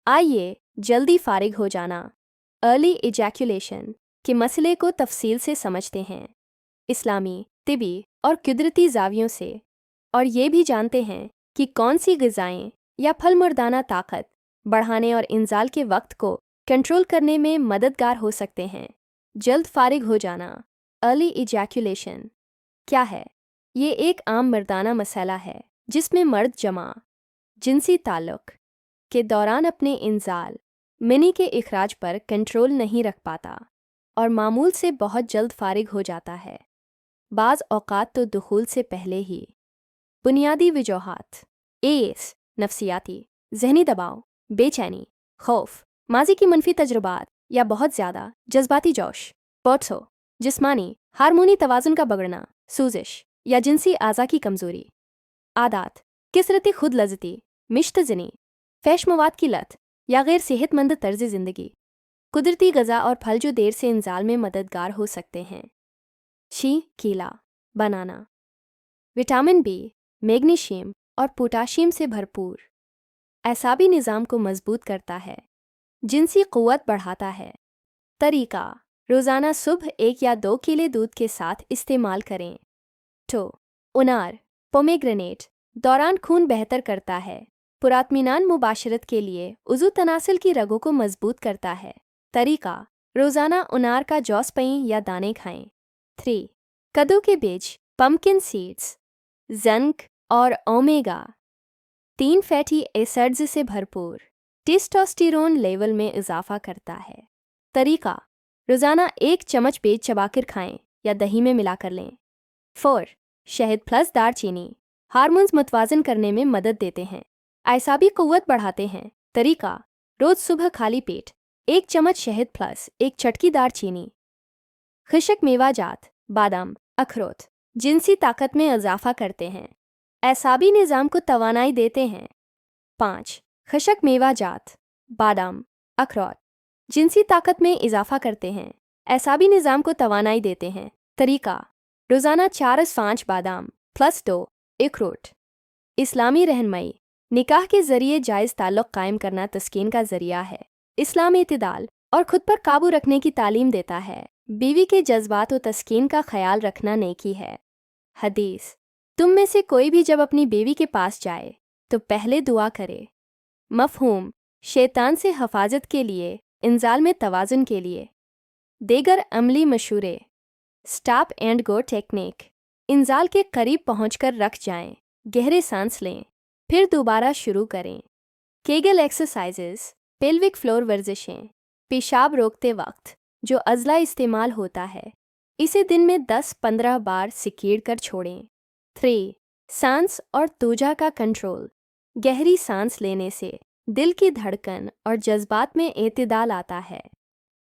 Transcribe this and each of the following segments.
आइए जल्दी फारिग हो जाना अर्ली इजैक्यूलेशन के मसले को तफसील से समझते हैं, इस्लामी, तिबी और कुदरती जावियों से, और ये भी जानते हैं कि कौन सी ग़िज़ाएँ या फल मर्दाना ताकत बढ़ाने और इंजाल के वक्त को कंट्रोल करने में मददगार हो सकते हैं। जल्द फारिग हो जाना अर्ली इजैक्यूलेशन क्या है? ये एक आम मर्दाना मसला है जिसमें मर्द जमा जिनसी ताल्लुक़ के दौरान अपने इंजाल मिनी के इखराज पर कंट्रोल नहीं रख पाता और मामूल से बहुत जल्द फारिग हो जाता है, बाज़ औक़ात तो दुखूल से पहले ही। बुनियादी वजूहात एस नफ्सियाती, ज़हनी दबाव, बेचैनी, खौफ, माजी की मनफी तजुर्बात या बहुत ज़्यादा जज्बाती जोश, पोट्सो, जिस्मानी हार्मोनी तवाज़ुन का बिगड़ना, सूजिश या जिनसी आज़ा की कमज़ोरी। आदात किसरती खुद लज़्ज़ती, मिश्तज़नी, फैश मवाद की लत या गैर सेहतमंद तर्ज ज़िंदगी। कुदरती ग़ज़ा और फल जो देर से इंजाल में मददगार हो सकते हैं। कीला, बनाना, विटामिन बी, मैग्नीशियम और पोटाशियम से भरपूर, एसाबी निज़ाम को मजबूत करता है, जिनसी क़ुव्वत बढ़ाता है। तरीका रोज़ाना सुबह 1 या 2 केले दूध के साथ इस्तेमाल करें। उनार पोमेग्रेनेट दौरान खून बेहतर करता है, पुरातमीनान मुबाशरत के लिए उज़ू तनासिल की रगों को मजबूत करता है। तरीका रोज़ाना उनार का जौस पई या दाने खाएं। 3 कद्दू के बीज, पम्पकिन सीड्स, जिंक और ओमेगा 3 फैटी एसिड्स से भरपूर, टेस्टोस्टेरोन लेवल में इजाफा करता है। तरीका रोज़ाना 1 चम्मच बेज चबाकर खाएं या दही में मिलाकर लें। 4 शहद प्लस दारचीनी हार्मोन्स मुतवाज़न करने में मदद देते हैं, एसाबी क़ुव्वत बढ़ाते हैं। तरीका रोज़ सुबह खाली पेट 1 चम्मच शहद प्लस 1 चटकी दारचीनी। खुशक मेवाजात, बादाम, अखरोट जिनसी ताकत में इजाफा करते हैं, एसाबी निज़ाम को तवानाई देते हैं। 5 खुशक मेवाजात, बादाम, अखरोट जिनसी ताकत में इजाफा करते हैं, एसाबी निज़ाम को तवानाई देते हैं। तरीका रोज़ाना 4 से 5 बादाम प्लस 2 अखरोट। इस्लामी रहनुमाई निकाह के ज़रिए जायज़ ताल्लुक़ कायम करना तस्कीन का ज़रिया है। इस्लाम इत्तिदाल और ख़ुद पर काबू रखने की तालीम देता है। बीवी के जज्बात और तस्कीन का ख्याल रखना नेकी है। हदीस तुम में से कोई भी जब अपनी बीवी के पास जाए तो पहले दुआ करे। मफ़हूम शैतान से हफाजत के लिए, इंजाल में तवाज़ुन के लिए। देगर अमली मशूरे स्टॉप एंड गो टेक्निक, इंजाल के करीब पहुंचकर रख जाएं, गहरे सांस लें, फिर दोबारा शुरू करें। केगल एक्सरसाइजेस, पेल्विक फ्लोर वर्जिशें, पेशाब रोकते वक्त जो अज़ला इस्तेमाल होता है, इसे दिन में 10-15 बार सिकीड़ कर छोड़ें। 3 सांस और तूजा का कंट्रोल, गहरी सांस लेने से दिल की धड़कन और जज्बात में एतदाल आता है।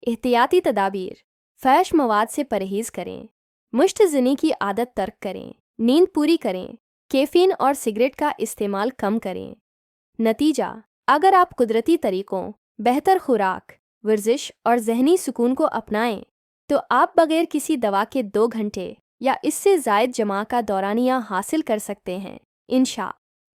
एहतियाती तदाबीर फैश मवाद से परहेज़ करें, मुश्तज़नी की आदत तर्क करें, नींद पूरी करें, कैफ़ीन और सिगरेट का इस्तेमाल कम करें। नतीजा अगर आप कुदरती तरीक़ों, बेहतर खुराक, वर्जिश और ज़हनी सुकून को अपनाएं तो आप बग़ैर किसी दवा के 2 घंटे या इससे ज़ायद जमा का दौरानिया हासिल कर सकते हैं, इंशा।